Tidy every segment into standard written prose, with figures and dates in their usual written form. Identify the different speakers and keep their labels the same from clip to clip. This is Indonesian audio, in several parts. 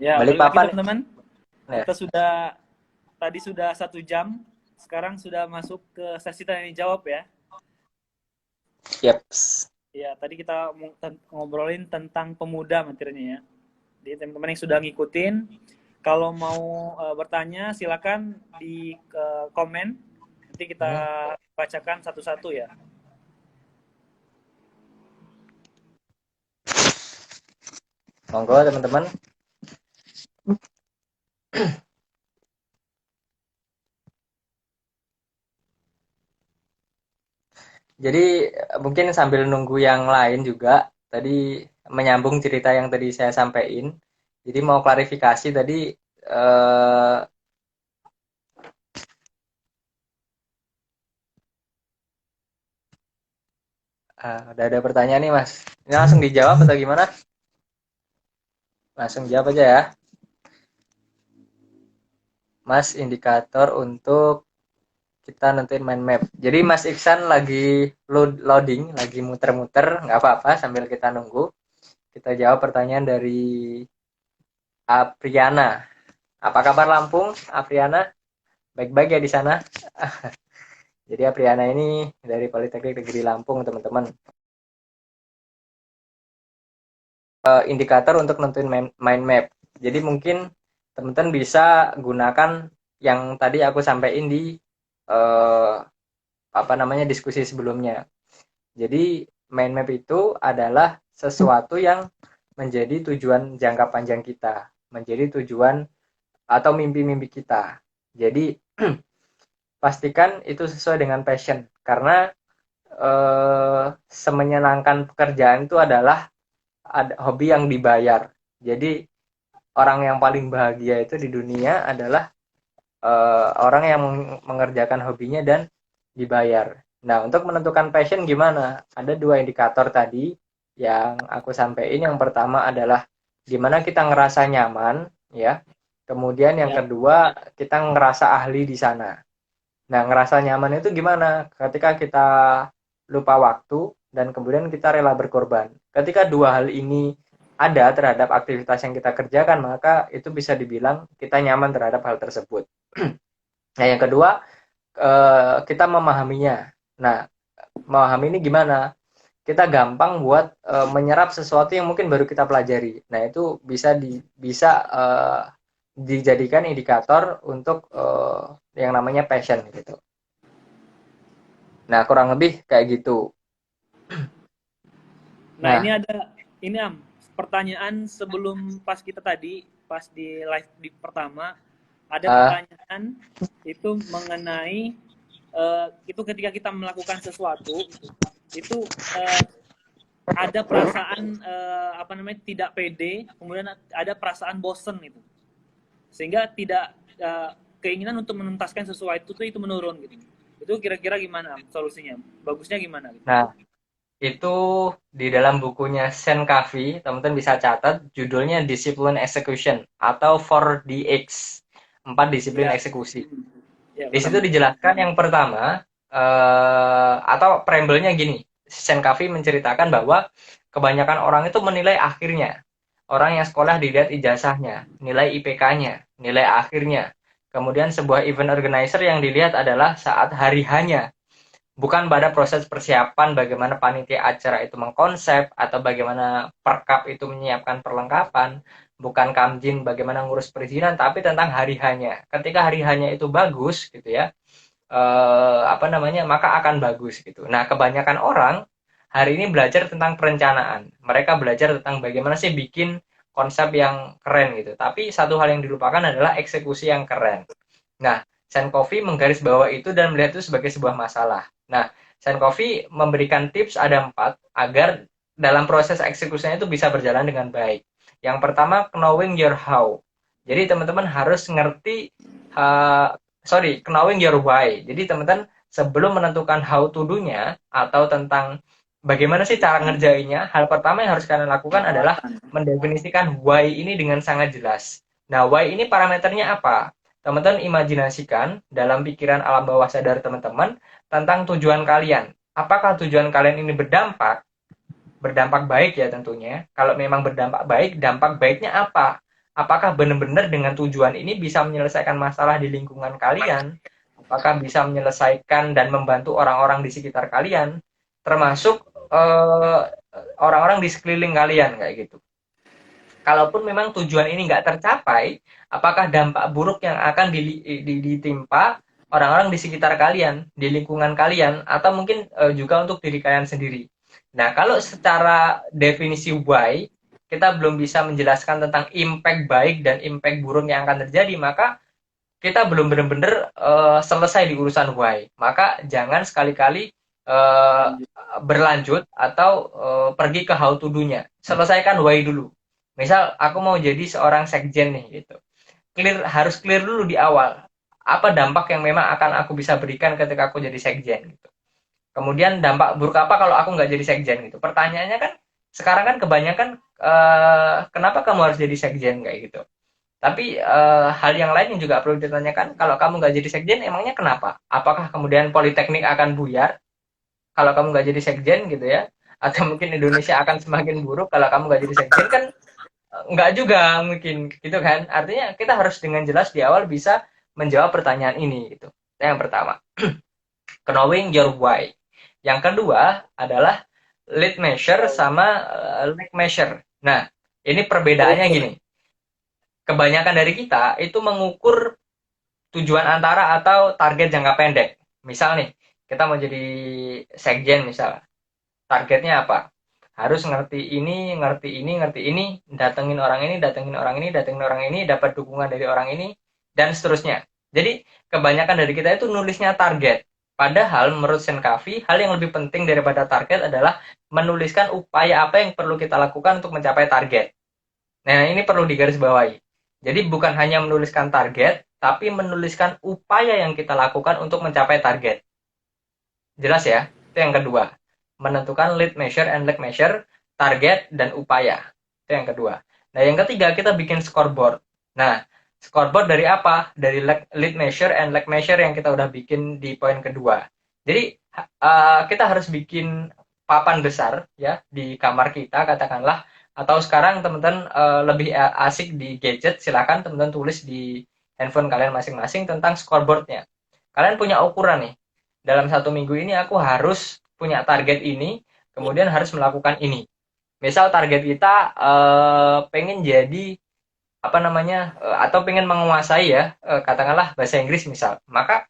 Speaker 1: Ya, balik lagi
Speaker 2: Balikpapan.
Speaker 1: teman-teman.
Speaker 2: Ya.
Speaker 1: Kita tadi sudah 1 jam, sekarang sudah masuk ke sesi tanya jawab ya.
Speaker 2: Yep.
Speaker 1: Ya, tadi kita ngobrolin tentang pemuda materinya ya. Jadi teman-teman yang sudah ngikutin, kalau mau bertanya silakan di komen. Nanti kita
Speaker 2: Hmm.
Speaker 1: bacakan satu-satu ya.
Speaker 2: Monggo teman-teman. Jadi mungkin sambil nunggu yang lain juga, tadi menyambung cerita yang tadi saya sampaikan. Jadi mau klarifikasi tadi, eh, udah ada pertanyaan nih Mas. Ini langsung dijawab atau gimana? Langsung jawab aja ya. Mas, indikator untuk kita nentuin mind map. Jadi Mas Iksan lagi loading, lagi muter-muter, nggak apa-apa sambil kita nunggu. Kita jawab pertanyaan dari Apriana. Apa kabar Lampung, Apriana? Baik-baik ya di sana? Jadi Apriana ini dari Politeknik Negeri Lampung, teman-teman. Indikator untuk nentuin mind map. Jadi mungkin teman-teman bisa gunakan yang tadi aku sampaikan di eh, apa namanya diskusi sebelumnya. Jadi mind map itu adalah sesuatu yang menjadi tujuan jangka panjang kita, menjadi tujuan atau mimpi-mimpi kita. Jadi pastikan itu sesuai dengan passion karena semenyenangkan pekerjaan itu adalah hobi yang dibayar. Jadi orang yang paling bahagia itu di dunia adalah orang yang mengerjakan hobinya dan dibayar. Nah, untuk menentukan passion gimana? Ada dua indikator tadi yang aku sampaikan. Yang pertama adalah gimana kita ngerasa nyaman, ya. Kemudian yang
Speaker 1: Ya,
Speaker 2: kedua, kita ngerasa ahli di sana. Nah, ngerasa nyaman itu gimana? Ketika kita lupa waktu dan kemudian kita rela berkorban. Ketika dua hal ini ada terhadap aktivitas yang kita kerjakan, maka itu bisa dibilang kita nyaman terhadap hal tersebut. Nah, yang kedua, kita memahaminya. Nah, memahami ini gimana? Kita gampang buat menyerap sesuatu yang mungkin baru kita pelajari. Nah, itu bisa dijadikan indikator untuk yang namanya passion gitu. Nah, kurang lebih kayak gitu.
Speaker 1: nah
Speaker 2: Nah,
Speaker 1: ini pertanyaan sebelum pas kita tadi, pas di live di pertama, ada
Speaker 2: eh,
Speaker 1: pertanyaan itu mengenai itu ketika kita melakukan sesuatu itu ada perasaan apa namanya tidak pede, kemudian ada perasaan bosen itu, sehingga tidak keinginan untuk menuntaskan sesuatu itu menurun gitu. Itu kira-kira gimana solusinya? Bagusnya gimana? Gitu?
Speaker 2: nah, itu di dalam bukunya Sen Covey, teman-teman bisa catat judulnya Discipline Execution atau 4DX, 4 disiplin
Speaker 1: Ya,
Speaker 2: eksekusi.
Speaker 1: ya
Speaker 2: Di situ
Speaker 1: betul.
Speaker 2: dijelaskan yang pertama, atau preambelnya gini, Sen Covey menceritakan bahwa kebanyakan orang itu menilai akhirnya. Orang yang sekolah dilihat ijazahnya, nilai IPK-nya, nilai akhirnya. Kemudian sebuah event organizer yang dilihat adalah saat hari hanya, bukan pada proses persiapan bagaimana panitia acara itu mengkonsep atau bagaimana perkap itu menyiapkan perlengkapan, bukan kamjin bagaimana ngurus perizinan, tapi tentang hari hanya. Ketika hari hanya itu bagus gitu ya, apa namanya, maka akan bagus gitu. Nah, kebanyakan orang hari ini belajar tentang perencanaan. Mereka belajar tentang bagaimana sih bikin konsep yang keren gitu. Tapi satu hal yang dilupakan adalah eksekusi yang keren. Nah, Sankofi menggarisbawahi itu dan melihat itu sebagai sebuah masalah. Nah, Sankofi memberikan tips ada 4 agar dalam proses eksekusinya itu bisa berjalan dengan baik. Yang pertama, knowing your how. Jadi teman-teman harus ngerti, knowing your why. Jadi teman-teman sebelum menentukan how to do-nya atau tentang bagaimana sih cara ngerjainnya, hal pertama yang harus kalian lakukan adalah
Speaker 1: Pengawasan.
Speaker 2: mendefinisikan why ini dengan sangat jelas. Nah, why ini parameternya apa? Teman-teman imajinasikan dalam pikiran alam bawah sadar teman-teman tentang tujuan kalian. Apakah tujuan kalian ini berdampak? Berdampak baik ya tentunya. Kalau memang berdampak baik, dampak baiknya apa? apakah benar-benar dengan tujuan ini bisa menyelesaikan masalah di lingkungan kalian, apakah bisa menyelesaikan dan membantu orang-orang di sekitar kalian, termasuk orang-orang di sekeliling kalian kayak gitu. Kalaupun memang tujuan ini nggak tercapai, apakah dampak buruk yang akan ditimpa orang-orang di sekitar kalian, di lingkungan kalian, atau mungkin juga untuk diri kalian sendiri. Nah, kalau secara definisi why, kita belum bisa menjelaskan tentang impact baik dan impact buruk yang akan terjadi, maka kita belum benar-benar selesai di urusan why. Maka jangan sekali-kali berlanjut atau pergi ke how to do-nya. Selesaikan why dulu. Misal aku mau jadi seorang sekjen nih gitu. Harus clear dulu di awal. Apa dampak yang memang akan aku bisa berikan ketika aku jadi sekjen gitu. Kemudian dampak buruk apa kalau aku nggak jadi sekjen gitu. Pertanyaannya kan sekarang kan kebanyakan kenapa kamu harus jadi sekjen kayak gitu. Tapi hal yang lain yang juga perlu ditanyakan, kalau kamu nggak jadi sekjen, emangnya kenapa? Apakah kemudian politeknik akan buyar kalau kamu nggak jadi sekjen gitu ya? Atau mungkin Indonesia akan semakin buruk kalau kamu nggak jadi sekjen kan? Nggak juga mungkin gitu kan. Artinya kita harus dengan jelas di awal bisa menjawab pertanyaan ini gitu. Itu yang pertama. Knowing your why. Yang kedua adalah lead measure sama lag measure. Nah, ini perbedaannya
Speaker 1: Oke.
Speaker 2: gini. Kebanyakan dari kita itu mengukur tujuan antara atau target jangka pendek. Misal nih, kita mau jadi sekjen misal. Targetnya apa? Harus ngerti ini, ngerti ini, ngerti ini, datengin orang ini, datengin orang ini, datengin orang ini, dapat dukungan dari orang ini, dan seterusnya. Jadi, kebanyakan dari kita itu nulisnya target. Padahal menurut Senkavi, hal yang lebih penting daripada target adalah menuliskan upaya apa yang perlu kita lakukan untuk mencapai target. Nah, ini perlu digarisbawahi. Jadi bukan hanya menuliskan target, tapi menuliskan upaya yang kita lakukan untuk mencapai target. Jelas ya? Itu yang kedua. Menentukan lead measure and lag measure, target dan upaya. Itu yang kedua. Nah, yang ketiga kita bikin scoreboard. Nah, scoreboard dari apa? Dari lead measure and lag measure yang kita udah bikin di poin kedua. Jadi kita harus bikin papan besar ya di kamar kita katakanlah, atau sekarang teman-teman lebih asik di gadget, silakan teman-teman tulis di handphone kalian masing-masing tentang scoreboardnya. Kalian punya ukuran nih, dalam 1 minggu ini aku harus punya target ini, kemudian harus melakukan ini. Misal target kita pengen jadi apa namanya atau pengen menguasai ya katakanlah bahasa Inggris misal, maka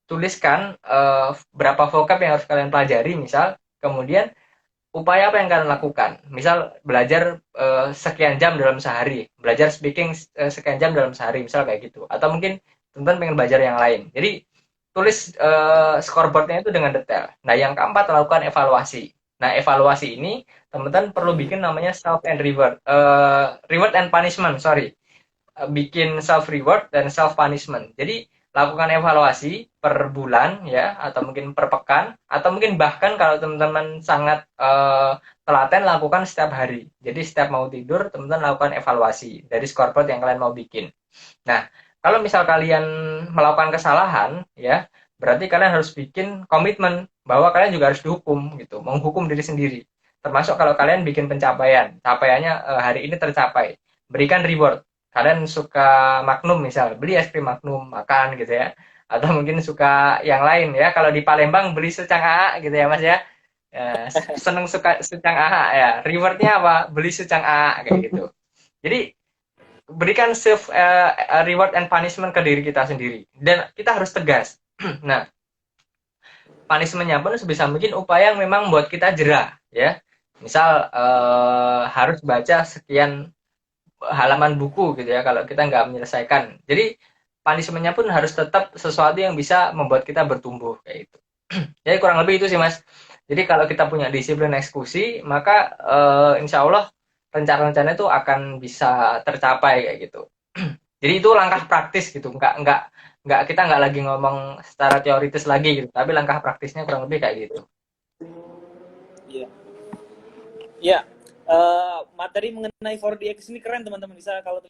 Speaker 2: tuliskan berapa vocab yang harus kalian pelajari misal, kemudian upaya apa yang kalian lakukan. Misal belajar sekian jam dalam sehari, belajar speaking sekian jam dalam sehari, misal kayak gitu. Atau mungkin teman-teman pengen belajar yang lain. Jadi tulis scoreboardnya itu dengan detail. Nah, yang keempat lakukan evaluasi. Nah, evaluasi ini teman-teman perlu bikin namanya self and reward, reward and punishment, sorry, bikin self reward dan self punishment. Jadi lakukan evaluasi per bulan ya, atau mungkin per pekan, atau mungkin bahkan kalau teman-teman sangat telaten lakukan setiap hari. Jadi setiap mau tidur teman-teman lakukan evaluasi dari scoreboard yang kalian mau bikin. Nah, kalau misal kalian melakukan kesalahan ya, berarti kalian harus bikin komitmen bahwa kalian juga harus dihukum gitu, menghukum diri sendiri. Termasuk kalau kalian bikin pencapaian, capaiannya hari ini tercapai, berikan reward. Kalian suka Magnum misal, beli es krim Magnum, makan gitu ya. Atau mungkin suka yang lain ya, kalau di Palembang beli secang AA gitu ya Mas ya. Ya, seneng suka secang AA ya, rewardnya apa? Beli secang AA kayak gitu. Jadi berikan self reward and punishment ke diri kita sendiri, dan kita harus tegas. Nah, punishmentnya pun sebisa mungkin upaya yang memang buat kita jerah ya. Misal harus baca sekian halaman buku gitu ya kalau kita nggak menyelesaikan. Jadi punishmentnya pun harus tetap sesuatu yang bisa membuat kita bertumbuh kayak itu. Jadi kurang lebih itu sih Mas. Jadi kalau kita punya disiplin eksekusi, maka insya Allah rencana-rencana itu akan bisa tercapai kayak gitu. Jadi itu langkah praktis gitu, nggak kita nggak lagi ngomong secara teoritis lagi gitu, tapi langkah praktisnya kurang lebih kayak gitu.
Speaker 1: Iya. Ya, materi mengenai 4DX ini keren teman-teman. Bisa kalau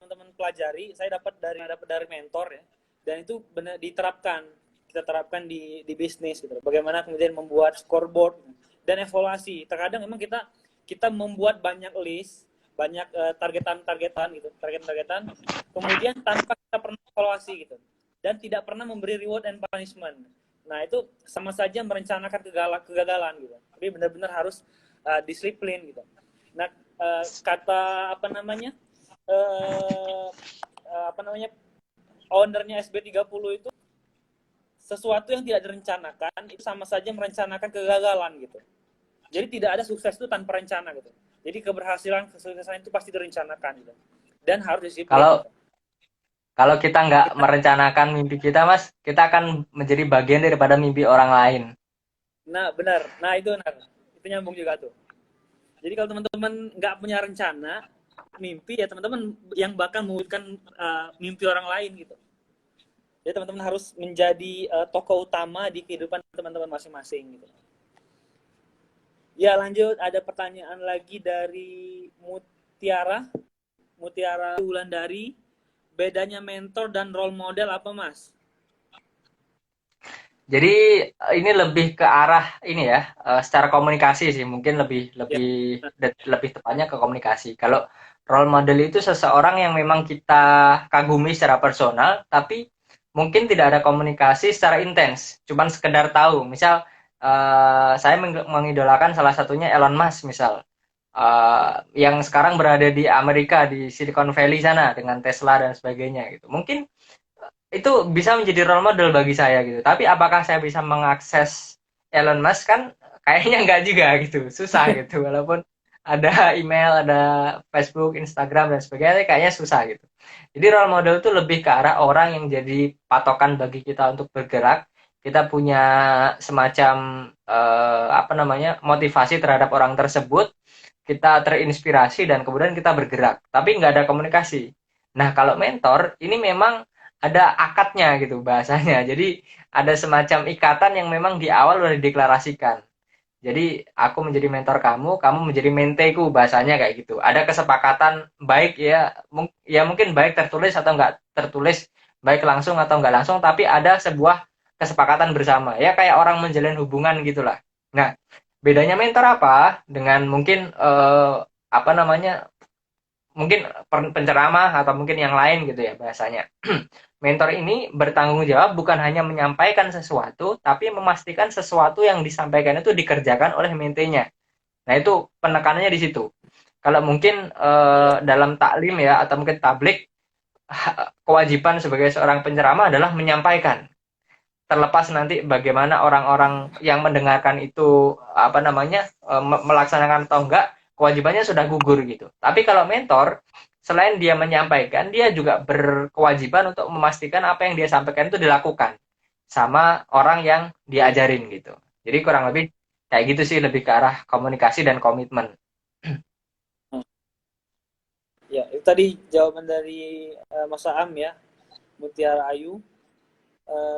Speaker 1: teman-teman pelajari, saya dapat dari mentor ya. Dan itu benar diterapkan. Kita terapkan di bisnis gitu. Bagaimana kemudian membuat scoreboard dan evaluasi. Terkadang memang kita membuat banyak list, banyak targetan-targetan gitu, targetan-targetan, kemudian tanpa kita pernah evaluasi gitu, dan tidak pernah memberi reward and punishment. Nah itu sama saja merencanakan kegagalan gitu. Tapi benar-benar harus disiplin gitu. Nah kata apa namanya ownernya SB30 itu, sesuatu yang tidak direncanakan itu sama saja merencanakan kegagalan gitu. Jadi tidak ada sukses itu tanpa rencana gitu. Jadi keberhasilan, kesuksesan itu pasti direncanakan gitu. Dan harus disiplin.
Speaker 2: Kalau
Speaker 1: Gitu.
Speaker 2: kalau kita nggak merencanakan mimpi kita, Mas, kita akan menjadi bagian daripada mimpi orang lain.
Speaker 1: Nah benar, nah itu benar. Itu nyambung juga tuh. Jadi kalau teman-teman nggak punya rencana, mimpi ya teman-teman yang bakal mewujudkan mimpi orang lain gitu. Jadi teman-teman harus menjadi tokoh utama di kehidupan teman-teman masing-masing gitu. Ya lanjut, ada pertanyaan lagi dari Mutiara Wulandari. Bedanya mentor dan role model apa, Mas?
Speaker 2: Jadi ini lebih ke arah ini ya, secara komunikasi sih, mungkin lebih
Speaker 1: Ya.
Speaker 2: lebih lebih tepatnya ke komunikasi. Kalau role model itu seseorang yang memang kita kagumi secara personal, tapi mungkin tidak ada komunikasi secara intens, cuman sekedar tahu. Misal saya mengidolakan salah satunya Elon Musk misal, yang sekarang berada di Amerika di Silicon Valley sana dengan Tesla dan sebagainya gitu. Mungkin itu bisa menjadi role model bagi saya gitu. Tapi apakah saya bisa mengakses Elon Musk, kan kayaknya enggak juga gitu. Susah gitu. Walaupun ada email, ada Facebook, Instagram dan sebagainya, kayaknya susah gitu. Jadi role model itu lebih ke arah orang yang jadi patokan bagi kita untuk bergerak. Kita punya semacam motivasi terhadap orang tersebut. Kita terinspirasi dan kemudian kita bergerak. Tapi nggak ada komunikasi. Nah, kalau mentor ini memang ada akadnya gitu bahasanya. Jadi ada semacam ikatan yang memang di awal sudah dideklarasikan. Jadi aku menjadi mentor kamu, kamu menjadi menteku, bahasanya kayak gitu. Ada kesepakatan baik ya, ya mungkin baik tertulis atau enggak tertulis, baik langsung atau enggak langsung, tapi ada sebuah kesepakatan bersama. Ya kayak orang menjalin hubungan gitulah. Nah, bedanya mentor apa dengan mungkin mungkin penceramah atau mungkin yang lain gitu ya bahasanya. Mentor ini bertanggung jawab bukan hanya menyampaikan sesuatu, tapi memastikan sesuatu yang disampaikan itu dikerjakan oleh mentenya. Nah, itu penekanannya di situ. Kalau mungkin
Speaker 1: Iya.
Speaker 2: dalam taklim ya atau mungkin tablik, kewajiban sebagai seorang penceramah adalah menyampaikan. Terlepas nanti bagaimana orang-orang yang mendengarkan itu melaksanakan atau enggak, kewajibannya sudah gugur gitu. Tapi kalau mentor, selain dia menyampaikan, dia juga berkewajiban untuk memastikan apa yang dia sampaikan itu dilakukan sama orang yang diajarin gitu. Jadi kurang lebih kayak gitu sih, lebih ke arah komunikasi dan komitmen.
Speaker 1: Ya, itu tadi jawaban dari Mas Aam ya, Mutiara Ayu.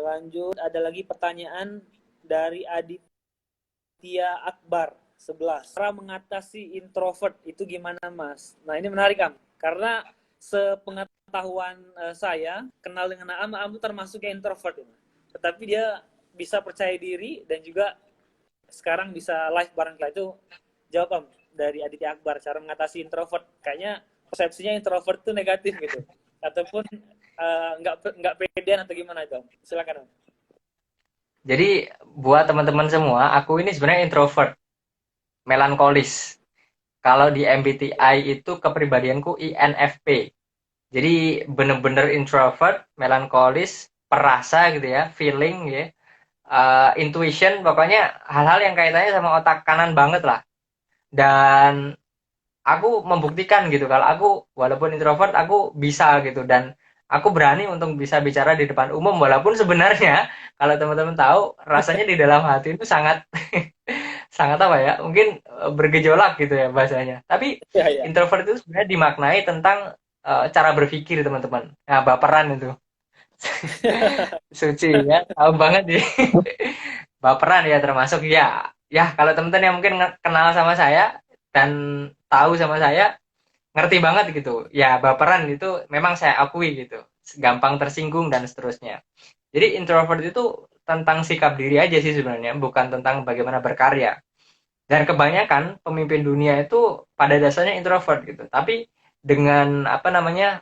Speaker 1: Lanjut, ada lagi pertanyaan dari Aditya Akbar 11. Cara mengatasi introvert itu gimana, Mas? Nah, ini menarik, Am. Karena sepengetahuan saya, kenal dengan Am itu termasuk yang introvert. Ya. Tetapi dia bisa percaya diri dan juga sekarang bisa live bareng kita. Itu jawab, Am, dari Aditya Akbar. Cara mengatasi introvert. Kayaknya persepsinya introvert itu negatif gitu. Ataupun nggak pedean atau gimana itu? Silakan. Om.
Speaker 2: Jadi buat teman-teman semua, aku ini sebenarnya introvert, melankolis. Kalau di MBTI itu kepribadianku INFP. Jadi bener-bener introvert, melankolis, perasa gitu ya, feeling ya, intuition, pokoknya hal-hal yang kaitannya sama otak kanan banget lah. Dan aku membuktikan gitu kalau aku walaupun introvert aku bisa gitu, dan aku berani untuk bisa bicara di depan umum, walaupun sebenarnya kalau teman-teman tahu rasanya di dalam hati itu sangat sangat apa ya, mungkin bergejolak gitu ya bahasanya. Tapi
Speaker 1: Ya, ya.
Speaker 2: introvert itu sebenarnya dimaknai tentang cara berpikir teman-teman. Nah, baperan itu. Suci ya, tahu banget ya. Baperan ya termasuk ya. Ya, kalau teman-teman yang mungkin kenal sama saya dan tahu sama saya, ngerti banget gitu. Ya, baperan itu memang saya akui gitu. Gampang tersinggung dan seterusnya. Jadi introvert itu tentang sikap diri aja sih sebenarnya, bukan tentang bagaimana berkarya. Dan kebanyakan pemimpin dunia itu pada dasarnya introvert gitu. Tapi dengan apa namanya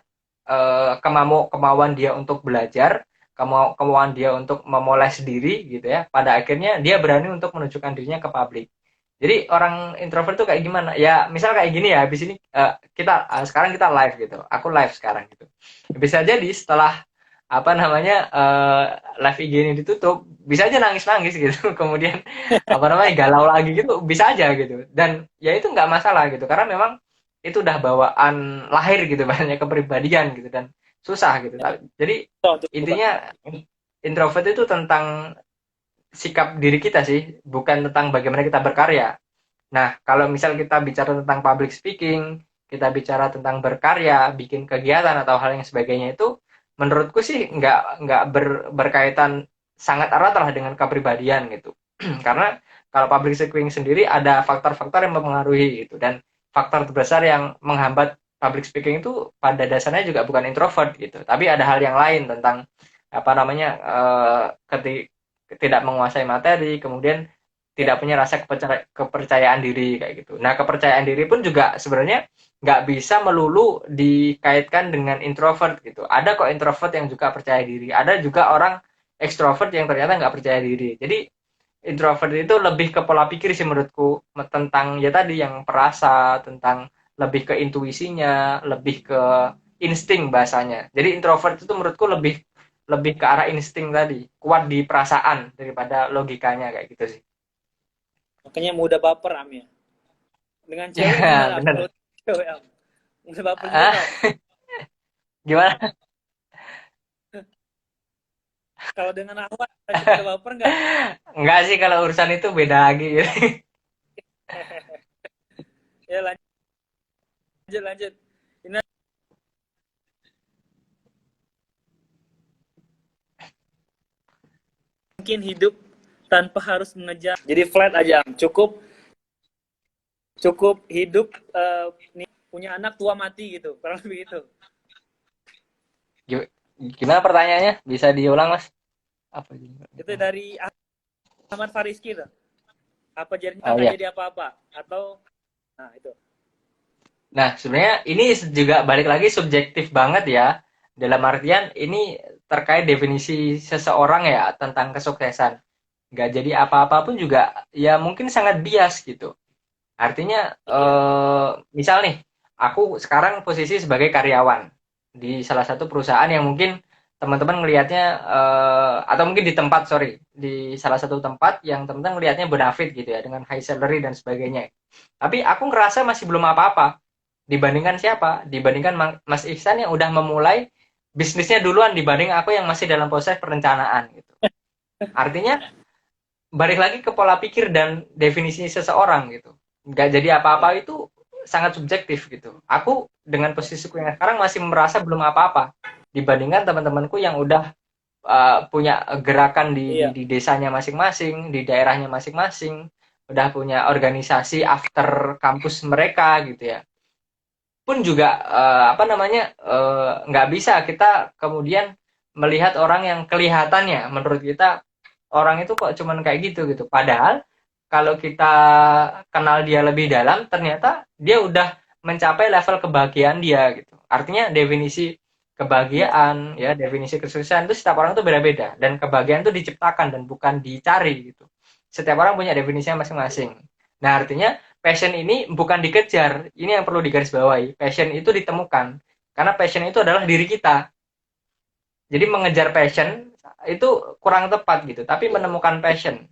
Speaker 2: kemauan dia untuk belajar, kemauan dia untuk memoles diri gitu ya, pada akhirnya dia berani untuk menunjukkan dirinya ke publik. Jadi orang introvert tuh kayak gimana? Ya misal kayak gini ya, habis ini kita sekarang kita live gitu. Aku live sekarang gitu. Bisa jadi setelah apa namanya live IG ini ditutup, bisa aja nangis-nangis gitu. Kemudian apa namanya galau lagi gitu, bisa aja gitu. Dan ya itu nggak masalah gitu, karena memang itu udah bawaan lahir gitu, banyak kepribadian gitu dan susah gitu. Jadi
Speaker 1: Untuk coba.
Speaker 2: intinya introvert itu tentang sikap diri kita sih, bukan tentang bagaimana kita berkarya. Nah, kalau misal kita bicara tentang public speaking, kita bicara tentang berkarya, bikin kegiatan atau hal yang sebagainya itu, menurutku sih berkaitan sangat erat lah dengan kepribadian gitu. Karena kalau public speaking sendiri ada faktor-faktor yang mempengaruhi gitu, dan faktor terbesar yang menghambat public speaking itu pada dasarnya juga bukan introvert gitu, tapi ada hal yang lain tentang apa namanya tidak menguasai materi, kemudian
Speaker 1: Ya.
Speaker 2: tidak punya rasa kepercayaan diri kayak gitu. Nah, kepercayaan diri pun juga sebenarnya nggak bisa melulu dikaitkan dengan introvert gitu. Ada kok introvert yang juga percaya diri. Ada juga orang ekstrovert yang ternyata nggak percaya diri. Jadi introvert itu lebih ke pola pikir sih menurutku, tentang ya tadi yang perasa, tentang lebih ke intuisinya, lebih ke insting bahasanya. Jadi introvert itu menurutku lebih lebih ke arah insting tadi, kuat di perasaan daripada logikanya kayak gitu sih.
Speaker 1: Makanya mudah baper Am ya. Dengan cewek
Speaker 2: Ya,
Speaker 1: gimana Am?
Speaker 2: bener.
Speaker 1: Kalau cewek Am, mudah baper juga
Speaker 2: Ah,
Speaker 1: nggak Am?
Speaker 2: gimana?
Speaker 1: Kalau dengan Ahmad lagi mudah baper nggak?
Speaker 2: Enggak sih, kalau urusan itu beda lagi.
Speaker 1: Ya lanjut lanjut. Ini mungkin hidup tanpa harus mengejar. Jadi flat aja Am. Cukup cukup hidup nih, punya anak tua mati gitu. Kurang lebih gitu.
Speaker 2: Gimana pertanyaannya? Bisa diulang, Mas? Apa ini?
Speaker 1: Itu dari Ahmad Fariski tuh. Apa jadinya
Speaker 2: Oh
Speaker 1: nggak
Speaker 2: iya.
Speaker 1: jadi apa-apa atau nah itu.
Speaker 2: Nah, sebenarnya ini juga balik lagi subjektif banget ya. Dalam artian ini terkait definisi seseorang ya tentang kesuksesan. Nggak jadi apa-apa pun juga ya mungkin sangat bias gitu. Artinya
Speaker 1: Iya.
Speaker 2: misal nih, aku sekarang posisi sebagai karyawan di salah satu perusahaan yang mungkin teman-teman ngelihatnya atau mungkin di tempat, sorry, di salah satu tempat yang teman-teman ngelihatnya bonafit gitu ya, dengan high salary dan sebagainya. Tapi aku ngerasa masih belum apa-apa. Dibandingkan siapa? Dibandingkan Mas Ihsan yang udah memulai bisnisnya duluan dibanding aku yang masih dalam proses perencanaan gitu. Artinya balik lagi ke pola pikir dan definisi seseorang gitu. Nggak jadi apa-apa itu sangat subjektif gitu. Aku dengan posisiku yang sekarang masih merasa belum apa-apa dibandingkan teman-temanku yang udah punya gerakan
Speaker 1: Iya.
Speaker 2: di desanya masing-masing, di daerahnya masing-masing, udah punya organisasi after kampus mereka gitu ya. Pun juga apa namanya nggak bisa kita kemudian melihat orang yang kelihatannya menurut kita orang itu kok cuman kayak gitu gitu. Padahal kalau kita kenal dia lebih dalam, ternyata dia udah mencapai level kebahagiaan dia gitu. Artinya definisi
Speaker 1: Iya.
Speaker 2: kebahagiaan ya, definisi kesuksesan itu setiap orang itu beda-beda, dan kebahagiaan itu diciptakan dan bukan dicari gitu. Setiap orang punya definisinya masing-masing. Nah, artinya passion ini bukan dikejar, ini yang perlu digarisbawahi. Passion itu ditemukan, karena passion itu adalah diri kita. Jadi mengejar passion itu kurang tepat gitu, tapi menemukan passion.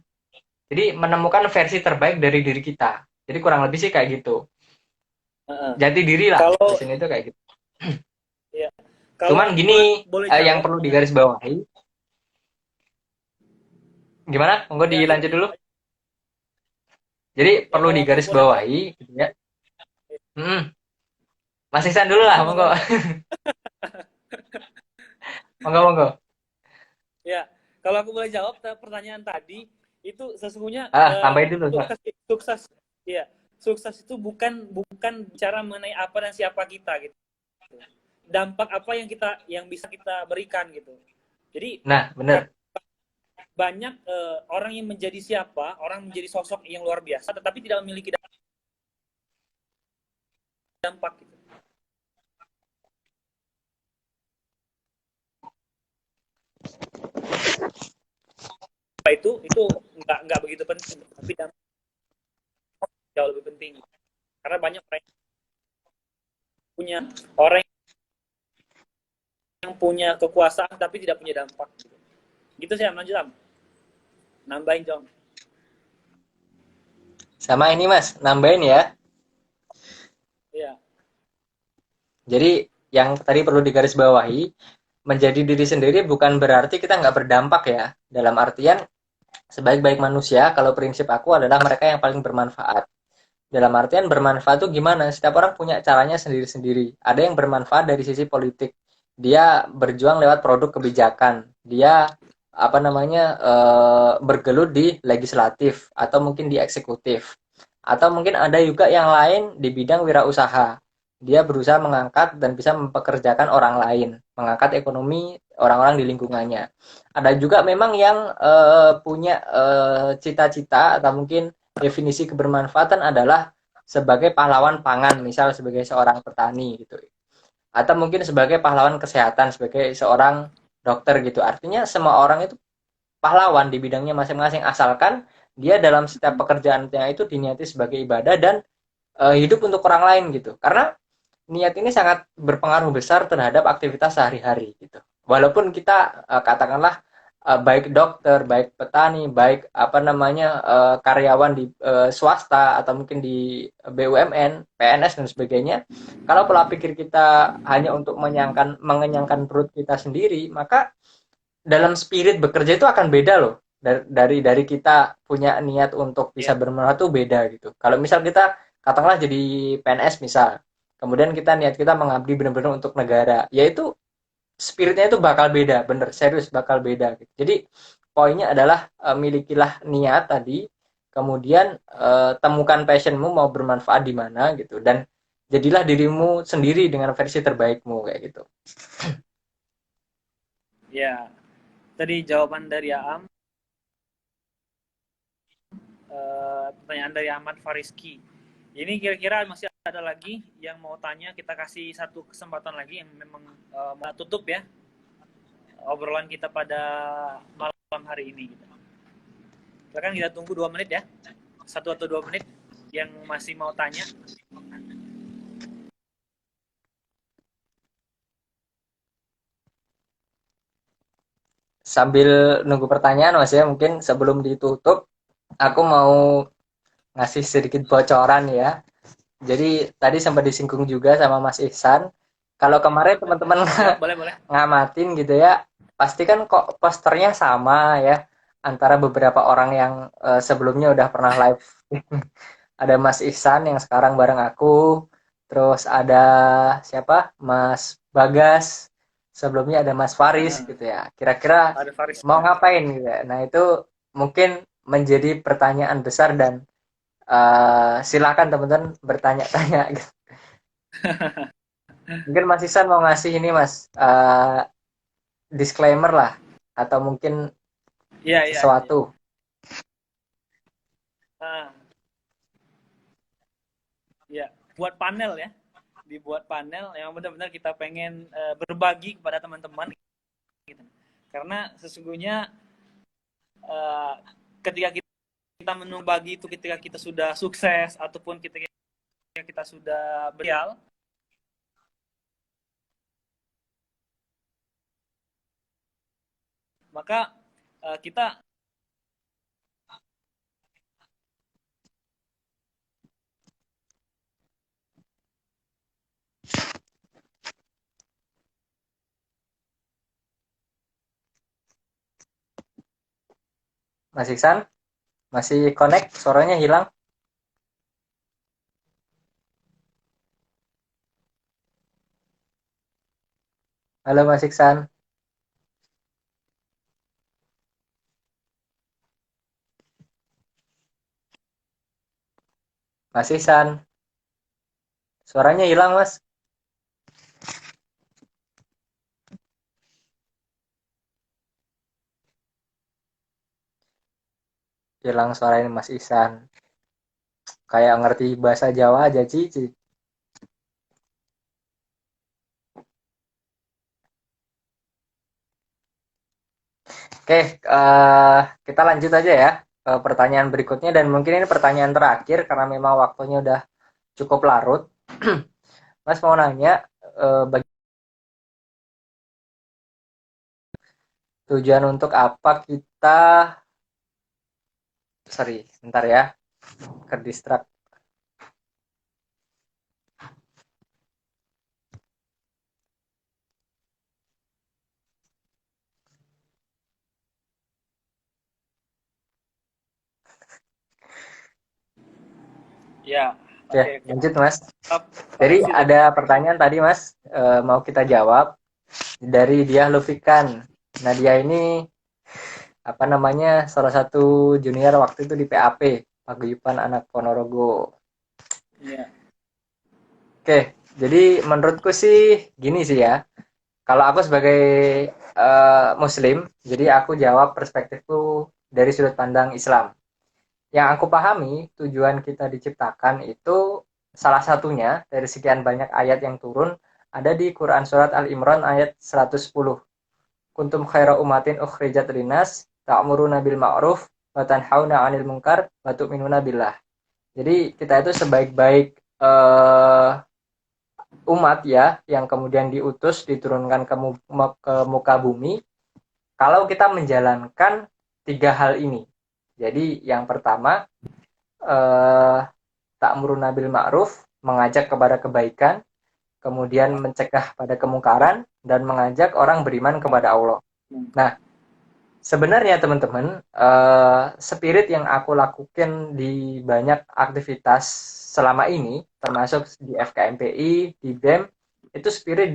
Speaker 2: Jadi menemukan versi terbaik dari diri kita. Jadi kurang lebih sih kayak gitu.
Speaker 1: Heeh.
Speaker 2: Jati diri lah,
Speaker 1: Kalau
Speaker 2: passion itu kayak gitu.
Speaker 1: ya kalau
Speaker 2: Cuman
Speaker 1: aku
Speaker 2: gini,
Speaker 1: boleh
Speaker 2: yang
Speaker 1: jawab
Speaker 2: perlu
Speaker 1: mengenai
Speaker 2: digarisbawahi, gimana? Monggo
Speaker 1: ya
Speaker 2: dilanjut
Speaker 1: lanjut
Speaker 2: dulu. Jadi
Speaker 1: ya
Speaker 2: perlu
Speaker 1: kalau aku boleh jawab
Speaker 2: digarisbawahi, gitu ya. Mas Ihsan dulu lah,
Speaker 1: monggo
Speaker 2: monggo.
Speaker 1: monggo
Speaker 2: Monggo, monggo.
Speaker 1: ya kalau aku boleh jawab pertanyaan tadi itu sesungguhnya
Speaker 2: Tambahin dulu.
Speaker 1: sukses sukses ya sukses itu bukan bicara mengenai apa dan siapa kita gitu, dampak apa yang bisa kita berikan gitu. Jadi
Speaker 2: Nah, bener.
Speaker 1: banyak orang yang menjadi siapa, orang menjadi sosok yang luar biasa, tetapi tidak memiliki dampak. Gitu. Itu nggak begitu penting, tapi dampak jauh lebih penting. Karena banyak orang yang punya orang yang punya kekuasaan tapi tidak punya dampak. Gitu sih, lanjut Am. Nambahin Jong.
Speaker 2: Sama ini Mas, nambahin ya.
Speaker 1: Iya.
Speaker 2: Jadi yang tadi perlu digarisbawahi, menjadi diri sendiri bukan berarti kita nggak berdampak ya. Dalam artian, sebaik-baik manusia, kalau prinsip aku adalah mereka yang paling bermanfaat. Dalam artian bermanfaat itu gimana? Setiap orang punya caranya sendiri-sendiri. Ada yang bermanfaat dari sisi politik. Dia berjuang lewat produk kebijakan. Dia apa namanya bergelut di legislatif atau mungkin di eksekutif. Atau mungkin ada juga yang lain di bidang wirausaha. Dia berusaha mengangkat dan bisa mempekerjakan orang lain, mengangkat ekonomi orang-orang di lingkungannya. Ada juga memang yang punya cita-cita atau mungkin definisi kebermanfaatan adalah sebagai pahlawan pangan, misal sebagai seorang petani gitu. Atau mungkin sebagai pahlawan kesehatan, sebagai seorang dokter gitu. Artinya semua orang itu pahlawan di bidangnya masing-masing asalkan dia dalam setiap pekerjaannya itu diniati sebagai ibadah dan hidup untuk orang lain gitu. Karena niat ini sangat berpengaruh besar terhadap aktivitas sehari-hari gitu. Walaupun kita katakanlah baik dokter, baik petani, baik apa namanya karyawan di swasta atau mungkin di BUMN, PNS dan sebagainya. Kalau pola pikir kita hanya untuk mengenyangkan perut kita sendiri, maka dalam spirit bekerja itu akan beda loh. Dari kita punya niat untuk bisa bermanfaat tuh beda gitu. Kalau misal kita katakanlah jadi PNS misal, kemudian kita niat kita mengabdi benar-benar untuk negara, yaitu spiritnya itu bakal beda, bener serius bakal beda gitu. Jadi poinnya adalah milikilah niat tadi, kemudian temukan passionmu mau bermanfaat di mana gitu, dan jadilah dirimu sendiri dengan versi terbaikmu kayak gitu.
Speaker 1: Ya, tadi jawaban dari Aam. Pertanyaan dari Ahmad Fariski. Ini kira-kira masih ada lagi yang mau tanya, kita kasih satu kesempatan lagi yang memang mau tutup ya obrolan kita pada malam hari ini. Silakan kita tunggu 2 menit ya, 1 atau 2 menit yang masih mau tanya.
Speaker 2: Sambil nunggu pertanyaan Mas ya, mungkin sebelum ditutup aku mau ngasih sedikit bocoran ya. Jadi tadi sempat disinggung juga sama Mas Ihsan. Kalau kemarin teman-teman
Speaker 1: boleh.
Speaker 2: ngamatin gitu ya, pasti kan kok posternya sama ya antara beberapa orang yang sebelumnya udah pernah live. Ada Mas Ihsan yang sekarang bareng aku, terus ada siapa? Mas Bagas. Sebelumnya ada Mas Faris gitu ya. Kira-kira mau ngapain gitu ya. Nah, itu mungkin menjadi pertanyaan besar dan silakan teman-teman bertanya-tanya gitu. Mungkin Mas Ihsan mau ngasih ini Mas disclaimer lah atau mungkin sesuatu.
Speaker 1: Ya, buat panel ya, dibuat panel yang benar-benar kita pengen berbagi kepada teman-teman gitu. Karena sesungguhnya ketika kita menubagi itu ketika kita sudah sukses ataupun ketika kita sudah berhasil, maka kita
Speaker 2: Mas Ihsan masih connect, suaranya hilang. Halo Mas Ihsan. Mas Ihsan. Suaranya hilang, Mas. Hilang suara ini Mas Ihsan. Kayak ngerti bahasa Jawa aja, Cici. Oke, kita lanjut aja ya ke pertanyaan berikutnya dan mungkin ini pertanyaan terakhir karena memang waktunya udah cukup larut. Mas mau nanya, bagi tujuan untuk apa kita, sorry, bentar ya, ke distract.
Speaker 1: Ya,
Speaker 2: Ya,
Speaker 1: oke, oke.
Speaker 2: lanjut Mas.
Speaker 1: Tetap
Speaker 2: Jadi
Speaker 1: koneksi
Speaker 2: ada pertanyaan tadi Mas, mau kita jawab dari dia Lufikan. Nah dia ini apa namanya salah satu junior waktu itu di PAP Paguyuban Anak Ponorogo.
Speaker 1: ya.
Speaker 2: Oke, jadi menurutku sih gini sih ya. Kalau aku sebagai Muslim, jadi aku jawab perspektifku dari sudut pandang Islam. Yang aku pahami, tujuan kita diciptakan itu salah satunya dari sekian banyak ayat yang turun ada di Quran Surat Al-Imran ayat 110. Kuntum khaira umatin ukhrijat linas ta'muruna bil ma'ruf wa tanhauna 'anil munkar wa tu'minuna billah. Jadi kita itu sebaik-baik umat ya yang kemudian diutus diturunkan ke muka bumi kalau kita menjalankan tiga hal ini. Jadi yang pertama ta'muruna bil ma'ruf, mengajak kepada kebaikan, kemudian mencegah pada kemungkaran dan mengajak orang beriman kepada Allah. Nah, sebenarnya teman-teman, spirit yang aku lakukan di banyak aktivitas selama ini, termasuk di FKMPI, di BEM, itu spirit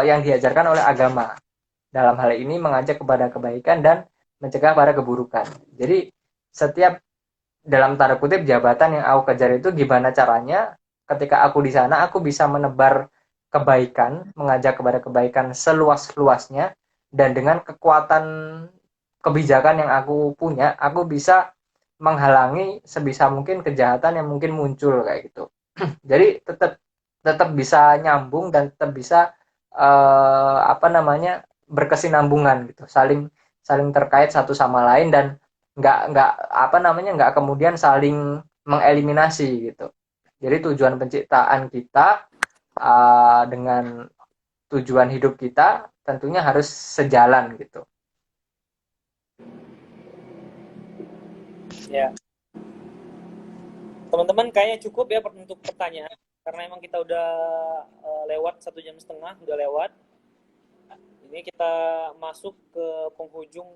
Speaker 2: yang diajarkan oleh agama. Dalam hal ini mengajak kepada kebaikan dan mencegah pada keburukan. Jadi setiap dalam tanda kutip jabatan yang aku kejar itu gimana caranya ketika aku di sana aku bisa menebar kebaikan, mengajak kepada kebaikan seluas-luasnya dan dengan kekuatan kebijakan yang aku punya, aku bisa menghalangi sebisa mungkin kejahatan yang mungkin muncul kayak gitu. Jadi tetap tetap bisa nyambung dan tetap bisa apa namanya berkesinambungan gitu, saling saling terkait satu sama lain dan nggak apa namanya nggak kemudian saling mengeliminasi gitu. Jadi tujuan penciptaan kita dengan tujuan hidup kita tentunya harus sejalan gitu.
Speaker 1: Ya. Teman-teman kayaknya cukup ya untuk pertanyaan karena emang kita udah lewat 1,5 jam, udah lewat. Ini kita masuk ke penghujung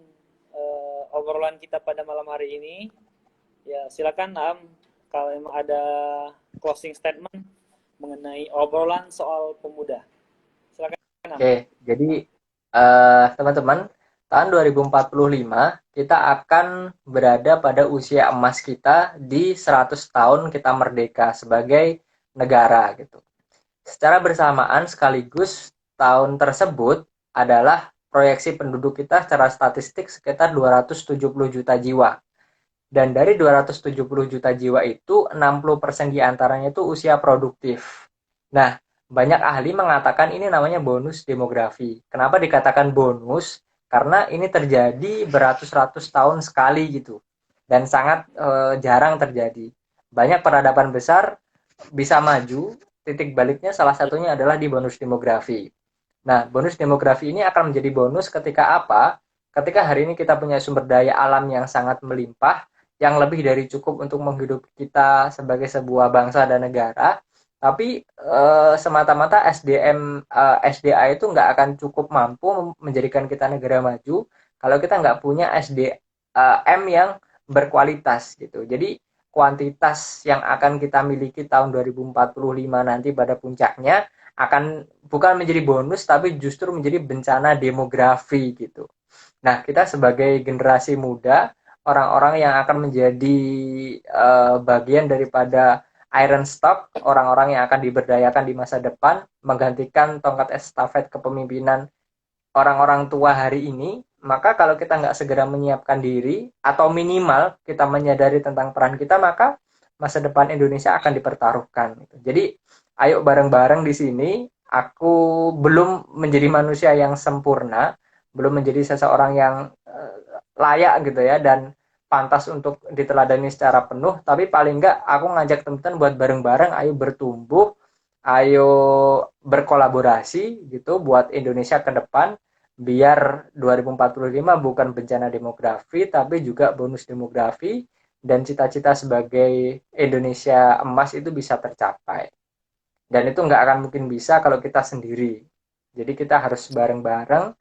Speaker 1: obrolan kita pada malam hari ini. Ya, silakan Am kalau emang ada closing statement mengenai obrolan soal pemuda. Silakan Am.
Speaker 2: Oke, jadi teman-teman, tahun 2045 kita akan berada pada usia emas kita di 100 tahun kita merdeka sebagai negara gitu. Secara bersamaan sekaligus tahun tersebut adalah proyeksi penduduk kita secara statistik sekitar 270 juta jiwa. Dan dari 270 juta jiwa itu 60% diantaranya itu usia produktif. Nah, banyak ahli mengatakan ini namanya bonus demografi. Kenapa dikatakan bonus? Karena ini terjadi beratus-ratus tahun sekali gitu. Dan sangat jarang terjadi. Banyak peradaban besar bisa maju, titik baliknya salah satunya adalah di bonus demografi. Nah, bonus demografi ini akan menjadi bonus ketika apa? Ketika hari ini kita punya sumber daya alam yang sangat melimpah, yang lebih dari cukup untuk menghidupi kita sebagai sebuah bangsa dan negara, tapi semata-mata SDA itu nggak akan cukup mampu menjadikan kita negara maju kalau kita nggak punya SDM yang berkualitas gitu. Jadi kuantitas yang akan kita miliki tahun 2045 nanti pada puncaknya akan bukan menjadi bonus tapi justru menjadi bencana demografi gitu. Nah, kita sebagai generasi muda, orang-orang yang akan menjadi bagian daripada iron stock, orang-orang yang akan diberdayakan di masa depan, menggantikan tongkat estafet kepemimpinan orang-orang tua hari ini, Maka kalau kita nggak segera menyiapkan diri atau minimal kita menyadari tentang peran kita, maka masa depan Indonesia akan dipertaruhkan. Jadi ayo bareng-bareng di sini. Aku belum menjadi manusia yang sempurna, belum menjadi seseorang yang layak gitu ya dan pantas untuk diteladani secara penuh, tapi paling enggak aku ngajak teman-teman buat bareng-bareng ayo bertumbuh, ayo berkolaborasi gitu buat Indonesia ke depan, biar 2045 bukan bencana demografi tapi juga bonus demografi, dan cita-cita sebagai Indonesia emas itu bisa tercapai. Dan itu nggak akan mungkin bisa kalau kita sendiri. Jadi kita harus bareng-bareng,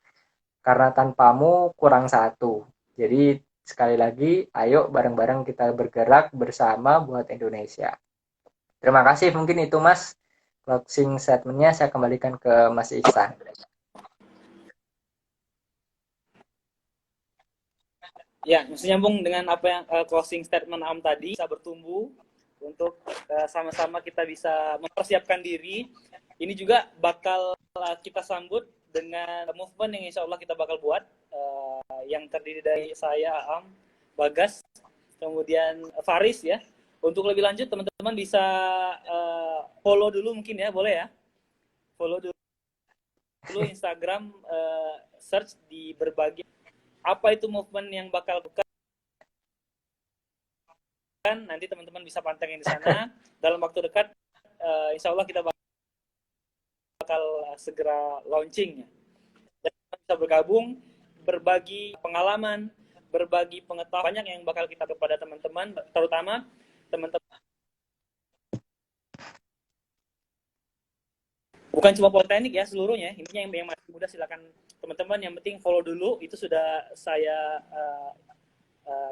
Speaker 2: karena tanpamu kurang satu. Jadi sekali lagi, ayo bareng-bareng kita bergerak bersama buat Indonesia. Terima kasih, mungkin itu Mas. Closing statement-nya saya kembalikan ke Mas Iksan.
Speaker 1: Ya, nyambung dengan apa yang closing statement Am tadi, bisa bertumbuh untuk sama-sama kita bisa mempersiapkan diri. Ini juga bakal kita sambut dengan movement yang insya Allah kita bakal buat, yang terdiri dari saya, Am, Bagas, kemudian Faris ya. Untuk lebih lanjut teman-teman bisa follow dulu mungkin ya, boleh ya? Follow dulu Instagram, search di berbagai apa itu movement yang bakal buka. Nanti teman-teman bisa pantengin di sana. Dalam waktu dekat, insya Allah kita bakal segera launching. Dan bisa bergabung, berbagi pengalaman, berbagi pengetahuan banyak yang bakal kita kepada teman-teman, terutama teman-teman. Bukan cuma politeknik ya, seluruhnya. Intinya yang masih muda silakan teman-teman, yang penting follow dulu, itu sudah saya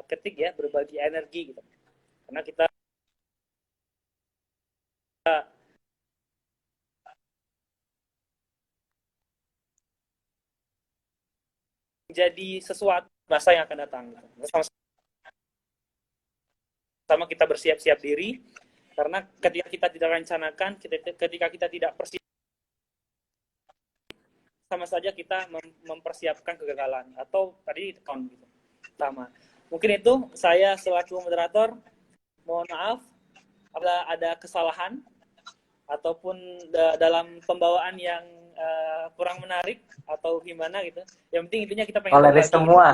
Speaker 1: ketik ya, berbagi energi gitu. Karena kita menjadi sesuatu masa yang akan datang. Sama kita bersiap-siap diri, karena ketika kita tidak rencanakan, ketika kita tidak persiap, sama saja kita mempersiapkan kegagalan atau tadi tahun gitu. Sama. Mungkin itu saya selaku moderator, mohon maaf apabila ada kesalahan ataupun dalam pembawaan yang kurang menarik atau gimana gitu. Yang penting intinya kita pengen
Speaker 2: berbagi semua.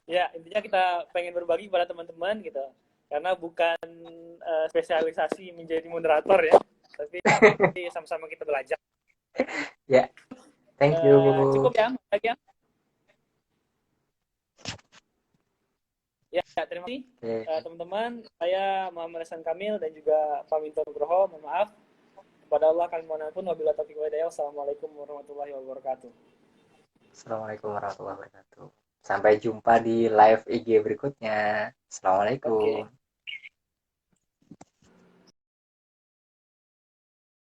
Speaker 1: Ya, intinya kita pengen berbagi kepada teman-teman gitu. Karena bukan spesialisasi menjadi moderator ya, tapi sama-sama kita belajar.
Speaker 2: Ya, thank you.
Speaker 1: Cukup ya, lagi ya. Ya, terima kasih teman-teman. Saya Muhammad Hasan Kamil dan juga Pak Minto Nugroho. Mohon maaf. Kepada Allah kami mohon ampun. Wabillahi taufiq wal hidayah. Wassalamualaikum warahmatullahi wabarakatuh.
Speaker 2: Assalamualaikum warahmatullahi wabarakatuh. Sampai jumpa di live IG berikutnya. Assalamualaikum. Okay.